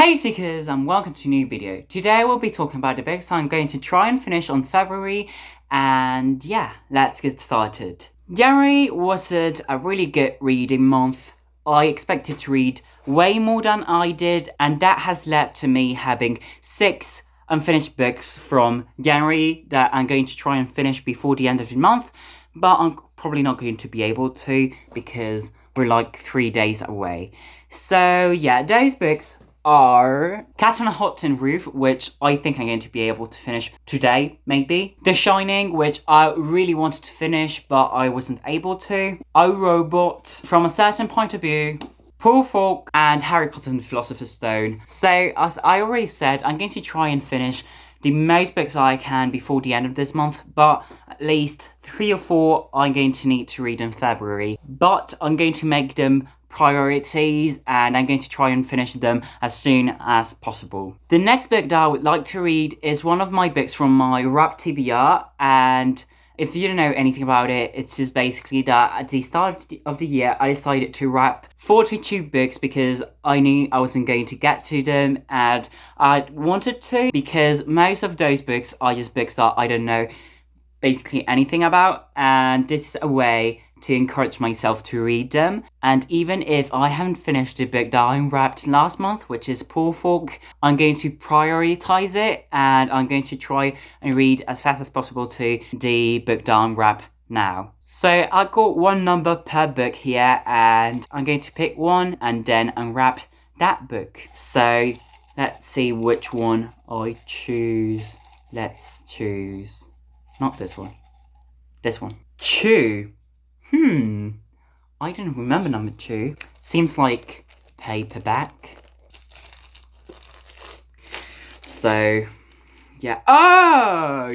Hey Seekers, and welcome to a new video. Today we'll be talking about the books I'm going to try and finish on February, and yeah, let's get started. January wasn't a really good reading month. I expected to read way more than I did, and that has led to me having 6 unfinished books from January that I'm going to try and finish before the end of the month, but I'm probably not going to be able to because we're like 3 days away. So yeah, those books are Cat on a Hot Tin Roof, which I think I'm going to be able to finish today, maybe. The Shining, which I really wanted to finish, but I wasn't able to. Oh Robot, From a Certain Point of View, Poor Folk, and Harry Potter and the Philosopher's Stone. So, as I already said, I'm going to try and finish the most books I can before the end of this month, but at least 3 or 4 I'm going to need to read in February. But I'm going to make them priorities, and I'm going to try and finish them as soon as possible. The next book that I would like to read is one of my books from my wrap TBR, and if you don't know anything about it, it's just basically that at the start of the year I decided to wrap 42 books because I knew I wasn't going to get to them, and I wanted to because most of those books are just books that I don't know basically anything about, and this is a way to encourage myself to read them. And even if I haven't finished the book that I wrapped last month, which is Poor Folk, I'm going to prioritize it, and I'm going to try and read as fast as possible to the book that I wrap now. So I've got one number per book here, and I'm going to pick one and then unwrap that book. So let's see which one I choose. Let's choose not this one, this one. Chew. I don't remember number 2. Seems like paperback. So, yeah. Oh!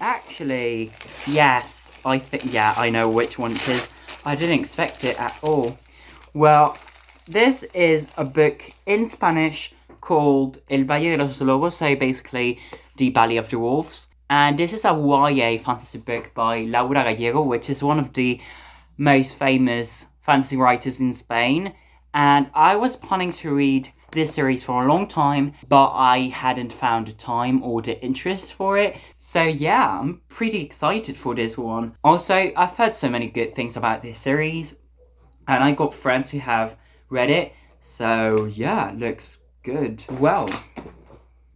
Actually, yes. I think, yeah, I know which one it is. I didn't expect it at all. Well, this is a book in Spanish called El Valle de los Lobos, so basically the Valley of the Wolves. And this is a YA fantasy book by Laura Gallego, which is one of the most famous fantasy writers in Spain. And I was planning to read this series for a long time, but I hadn't found the time or the interest for it. So yeah, I'm pretty excited for this one. Also, I've heard so many good things about this series, and I got friends who have read it. So yeah, looks good. Well,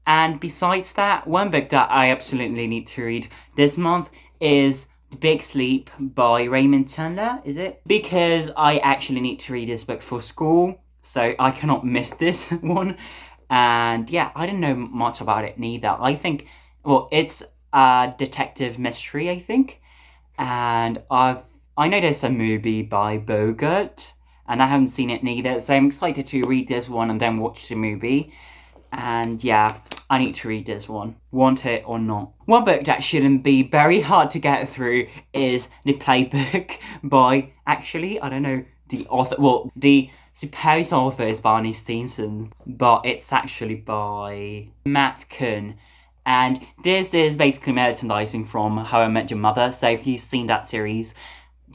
and besides that, one book that I absolutely need to read this month is The Big Sleep by Raymond Chandler, is it? Because I actually need to read this book for school, so I cannot miss this one. And yeah, I don't know much about it neither. I think, well, it's a detective mystery, I think. And I know there's a movie by Bogart, and I haven't seen it neither, so I'm excited to read this one and then watch the movie. And yeah, I need to read this one, want it or not. One book that shouldn't be very hard to get through is The Playbook by, actually, I don't know the author, well, the supposed author is Barney Stinson, but it's actually by Matt Kuhn. And this is basically merchandising from How I Met Your Mother, so if you've seen that series,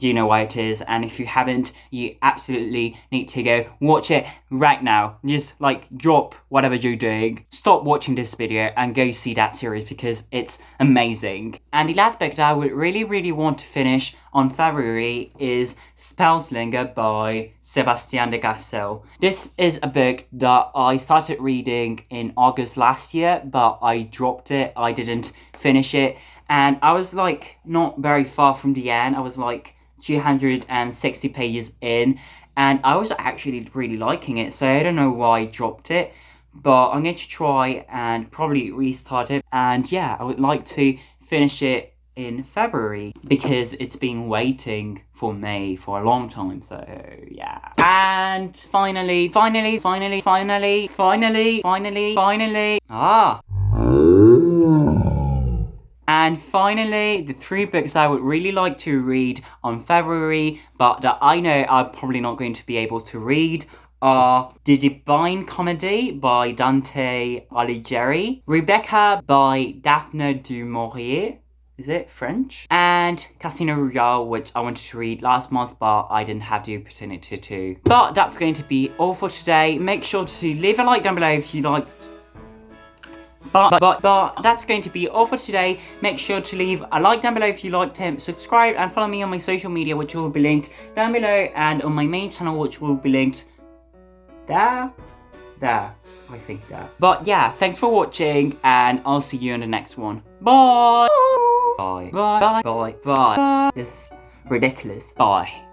you know why it is, and if you haven't, you absolutely need to go watch it right now. Just like drop whatever you're doing, stop watching this video and go see that series because it's amazing. And the last book that I would really want to finish on February is Spellslinger by Sebastian de Garcel. This is a book that I started reading in August last year, but I dropped it, I didn't finish it, and I was like not very far from the end. I was like 260 pages in, and I was actually really liking it, so I don't know why I dropped it, but I'm going to try and probably restart it. And yeah, I would like to finish it in February because it's been waiting for me for a long time, so yeah. And finally, And finally, the 3 books I would really like to read on February, but that I know I'm probably not going to be able to read, are The Divine Comedy by Dante Alighieri, Rebecca by Daphne du Maurier, is it French? And and Casino Royale, which I wanted to read last month, but I didn't have the opportunity to. But that's going to be all for today. Make sure to leave a like down below if you liked. But that's going to be all for today. Make sure to leave a like down below if you liked him. Subscribe and follow me on my social media, which will be linked down below, and on my main channel, which will be linked there. I think there. But yeah, thanks for watching, and I'll see you in the next one. Bye. Bye. Bye. Bye. Bye. Bye. This is ridiculous. Bye.